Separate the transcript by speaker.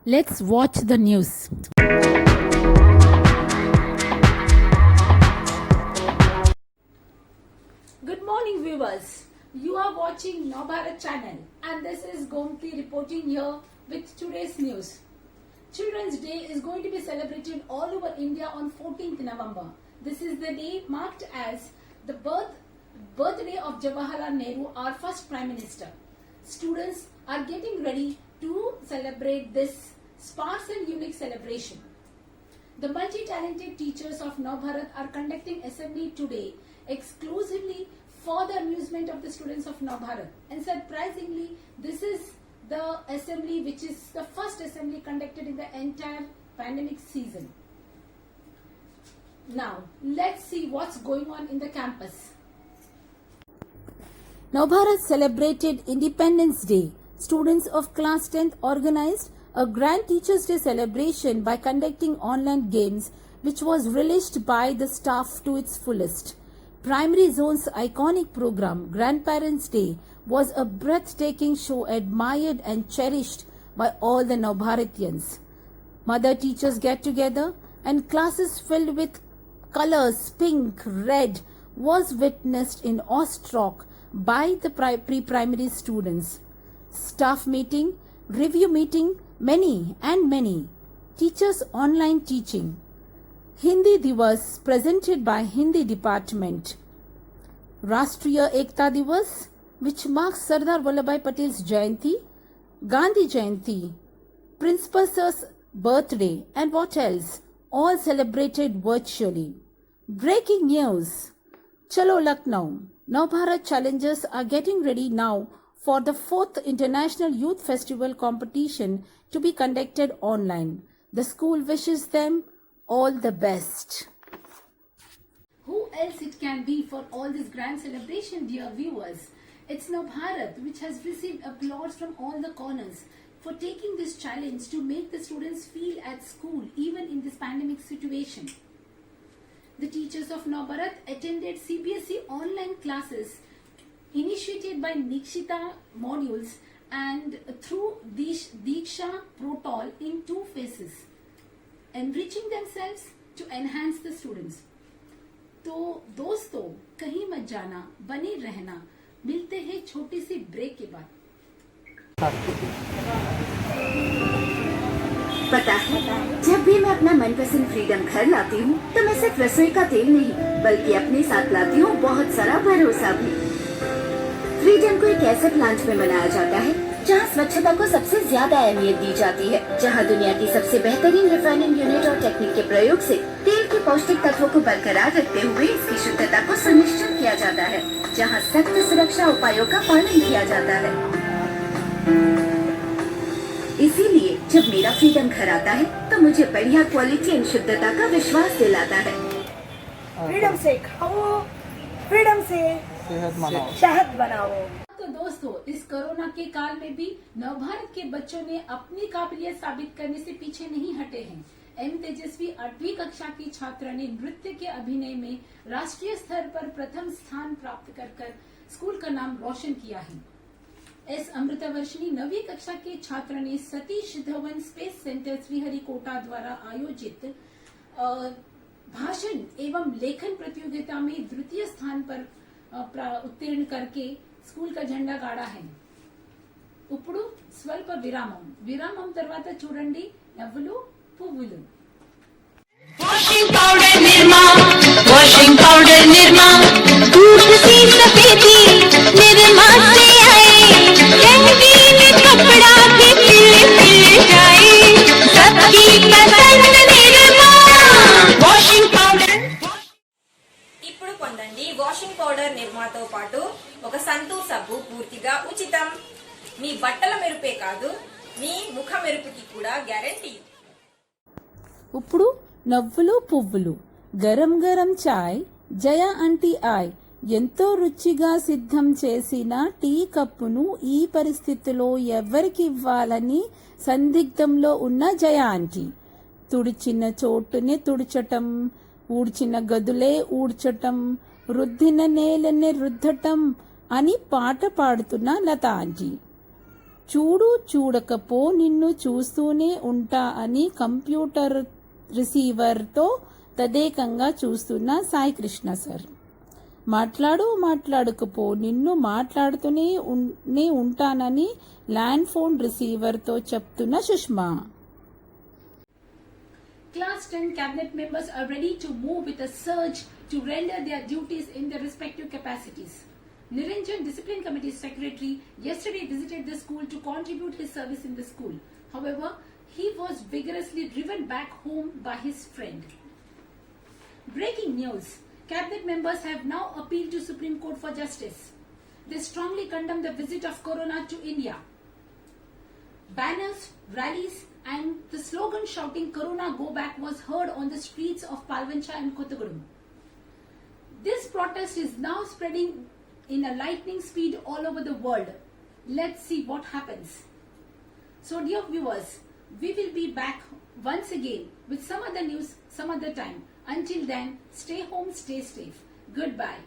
Speaker 1: Let's watch the news.
Speaker 2: Good morning, viewers. You are watching Navbharat channel, and this is Gomti reporting here with today's news. Children's Day is going to be celebrated all over India on 14th November. This is the day marked as the birthday of Jawaharlal Nehru, our first Prime Minister. Students are getting ready to celebrate this sparse and unique celebration. The multi-talented teachers of Navbharat are conducting assembly today exclusively for the amusement of the students of Navbharat. And surprisingly, this is the assembly which is the first assembly conducted in the entire pandemic season. Now, let's see what's going on in the campus.
Speaker 1: Navbharat celebrated Independence Day. Students of class 10th organized a grand Teachers' Day celebration by conducting online games, which was relished by the staff to its fullest. Primary Zone's iconic program, Grandparents' Day, was a breathtaking show admired and cherished by all the Navbharatians. Mother teachers get together and classes filled with colors, pink, red, was witnessed in awestruck by the pre-primary students. Staff meeting, review meeting, many. Teachers online teaching. Hindi Divas presented by Hindi Department. Rashtriya Ekta Divas, which marks Sardar Vallabhbhai Patel's Jayanti, Gandhi Jayanti, Principal Sir's birthday, and what else? All celebrated virtually. Breaking news. Chalo Lucknow. Navbharat challengers are getting ready now for the 4th International Youth Festival competition to be conducted online. The school wishes them all the best.
Speaker 2: Who else it can be for all this grand celebration, dear viewers? It's Navbharat, which has received applause from all the corners for taking this challenge to make the students feel at school even in this pandemic situation. The teachers of Navbharat attended CBSE online classes initiated by Nikshita modules and through Diksha Protol in 2 phases, enriching themselves to enhance the students. तो दोस्तों, कहीं मत जाना, बने रहना. मिलते हैं छोटी सी ब्रेक के बाद.
Speaker 3: पता है, जब भी मैं अपना मनपसंद फ्रीडम घर लाती हूँ तो मैं सिर्फ रसोई का तेल नहीं बल्कि अपने साथ लाती हूँ बहुत सारा भरोसा भी। फ्रीडम को एक ऐसे प्लांट में बनाया जाता है जहाँ स्वच्छता को सबसे ज्यादा अहमियत दी जाती है, जहाँ दुनिया की सबसे बेहतरीन रिफाइनिंग यूनिट और टेक्निक के प्रयोग से तेल के पौष्टिक तत्वों को बरकरार रखते हुए इसकी शुद्धता को सुनिश्चित किया जाता है, जहाँ सख्त सुरक्षा उपायों का पालन किया जाता है। इसीलिए जब मेरा फ्रीडम घर आता है तो मुझे बढ़िया क्वालिटी एंड शुद्धता का विश्वास दिलाता है।
Speaker 4: फ्रीडम से खाओ, फ्रीडम से शहद बनाओ।
Speaker 2: तो दोस्तों, इस कोरोना के काल में भी नवभारत के बच्चों ने अपनी काबिलियत साबित करने से पीछे नहीं हटे हैं। एम तेजस्वी 8वीं कक्षा की छात्रा ने नृत्य के अभिनय में राष्ट्रीय स्तर पर प्रथम स्थान प्राप्त कर स्कूल का नाम रोशन किया है। एस अमृतवर्षिणी 9वीं कक्षा के छात्र ने सतीश धवन स्पेस सेंटर श्रीहरिकोटा द्वारा आयोजित भाषण एवं लेखन प्रतियोगिता में द्वितीय स्थान पर उत्तीर्ण करके स्कूल का झंडा गाड़ा है। ఇప్పుడు స్వల్ప విరామం తర్వాత చూడండి నవ్వులు పువ్వులు।
Speaker 5: वॉशिंग पाउडर निर्मा दूध सी सफेदी निर्मा से आए, रंगीन कपड़ा भी खिल जाए, सबकी पसंद निर्मा वॉशिंग पाउडर।
Speaker 6: ఇప్పుడు పొందండి వాషింగ్ పౌడర్ నిర్మాతో పాటు ఒక సంతూర్ సబ్బు పూర్తిగా ఉచితం. మీ బట్టల మెరుపే కాదు, మీ ముఖ మెరుపుకి కూడా గ్యారెంటీ.
Speaker 1: ఇప్పుడు నవ్వులు పువ్వులు. గరం గరం చాయ్ జయ ఆంటీ ఆయ్. ఎంతో రుచిగా సిద్ధం చేసిన టీ కప్పును ఈ పరిస్థితిలో ఎవరికి ఇవ్వాలని సందిగ్ధంలో ఉన్న జయ ఆంటీ. తుడిచిన చోటునే తుడిచటం, ఊడ్చిన గదులే ఊడ్చటం, రుద్దిన నేలనే రుద్దటం అని పాట పాడుతున్న లత ఆంటీ. చూడు చూడకపో నిన్ను చూస్తూనే ఉంటా అని కంప్యూటర్ రిసీవర్తో తదేకంగా చూస్తున్న సాయి కృష్ణ సార్. మాట్లాడు మాట్లాడకపో నిన్ను మాట్లాడుతూనే ఉంటానని ల్యాండ్ ఫోన్ రిసీవర్తో చెప్తున్న Sushma.
Speaker 2: Class 10 cabinet members are ready to move with a surge to render their duties in their respective capacities. Niranjan, Discipline Committee Secretary, yesterday visited the school to contribute his service in the school. However, he was vigorously driven back home by his friend. Breaking news. Cabinet members have now appealed to Supreme Court for justice. They strongly condemn the visit of Corona to India. Banners, rallies and the slogan shouting Corona go back was heard on the streets of Palvancha and Kottagudem. This protest is now spreading in a lightning speed all over the world. Let's see what happens. So dear viewers, we will be back once again with some other news some other time. Until then, stay home, stay safe. Goodbye.